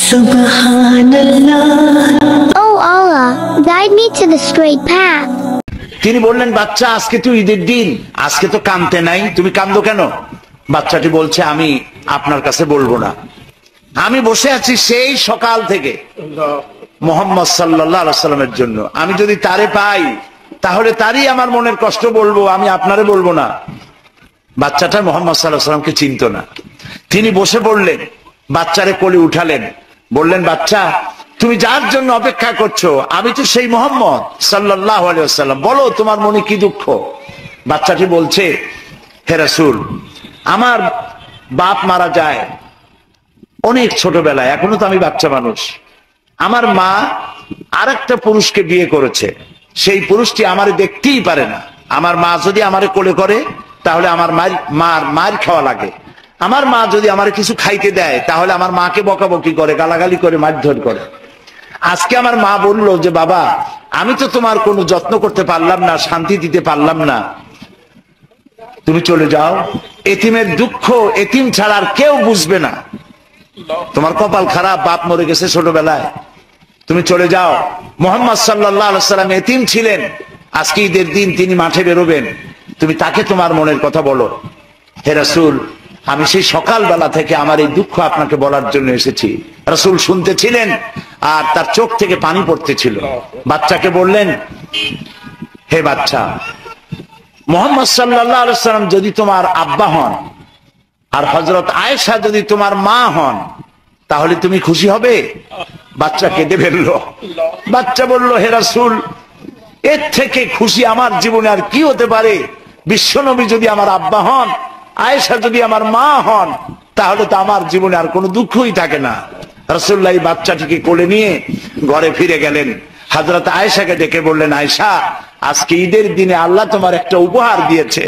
Subhanallah. Oh Allah, guide me to the straight path. তিনি বললেন, বাচ্চা আজকে তো ঈদের দিন, আজকে তো কাঁদতে নাই, তুমি কাঁদো কেন? বাচ্চাটি বলছে, আমি আপনার কাছে বলবো না, আমি বসে আছি সেই সকাল থেকে মুহাম্মদ সাল্লাল্লাহু আলাইহি সাল্লামের জন্য। আমি যদি তারে পাই তাহলে তারই আমার মনের কষ্ট বলবো, আমি আপনারে বলবো না। বাচ্চাটা মুহাম্মদ সাল্লাল্লাহু আলাইহি সাল্লামকে চিনত না। তিনি বসে পড়লেন, বাচ্চারে কোলে উঠালেন, বললেন, বাচ্চা তুমি যার জন্য অপেক্ষা করছো আমি তো সেই মুহাম্মদ সাল্লাল্লাহু আলাইহি ওয়াসাল্লাম, বলো তোমার মনে কি দুঃখ? বাচ্চাটি বলছে, হে রাসূল, আমার বাপ মারা যায় অনেক ছোটবেলায়, এখনো তো আমি বাচ্চা মানুষ। আমার মা আরেকটা পুরুষকে বিয়ে করেছে, সেই পুরুষটি আমারে দেখতেই পারে না। আমার মা যদি আমারে কোলে করে তাহলে আমার মার খাওয়া লাগে। আমার মা যদি আমারে কিছু খাইতে দেয় তাহলে আমার মাকে বকাবকি করে, গালাগালি করে, মারধর করে। আজকে আমার মা বলল যে বাবা, আমি তো তোমার কোনো যত্ন করতে পারলাম না, শান্তি দিতে পারলাম না, তুমি চলে যাও। এতিমের দুঃখ এতিম ছাড়া আর কেউ বুঝবে না। তোমার কপাল খারাপ, বাপ মরে গেছে ছোটবেলায়, তুমি চলে যাও। মুহাম্মদ সাল্লাল্লাহু আলাইহি সাল্লাম এতিম ছিলেন, আজকে ঈদের দিন তিনি মাঠে বেরোবেন, তুমি তাকে তোমার মনের কথা বলো। হে রাসূল, আমি সেই সকালবেলা থেকে আমার এই দুঃখ আপনাকে বলার জন্য এসেছি। রাসূল শুনতেছিলেন আর তার চোখ থেকে পানি পড়তেছিল। বাচ্চাকে বললেন, হে বাচ্চা, মুহাম্মদ সাল্লাল্লাহু আলাইহি সাল্লাম যদি তোমার আব্বা হন আর হযরত আয়েশা যদি তোমার মা হন তাহলে তুমি খুশি হবে? বাচ্চা কেঁদে ফেলল। বাচ্চা বলল, হে রাসূল, এর থেকে খুশি আমার জীবনে আর কি হতে পারে? বিশ্বনবী যদি আমার আব্বা হন, আয়েশা যদি আমার মা হন, তাহলে তো আমার জীবনে আর কোনো দুঃখই থাকে না। রাসূলুল্লাহ বাচ্চাটিকে কোলে নিয়ে ঘরে ফিরে গেলেন। হযরত আয়েশাকে ডেকে বললেন, আয়েশা, আজকে ঈদের দিনে আল্লাহ তোমার একটা উপহার দিয়েছে।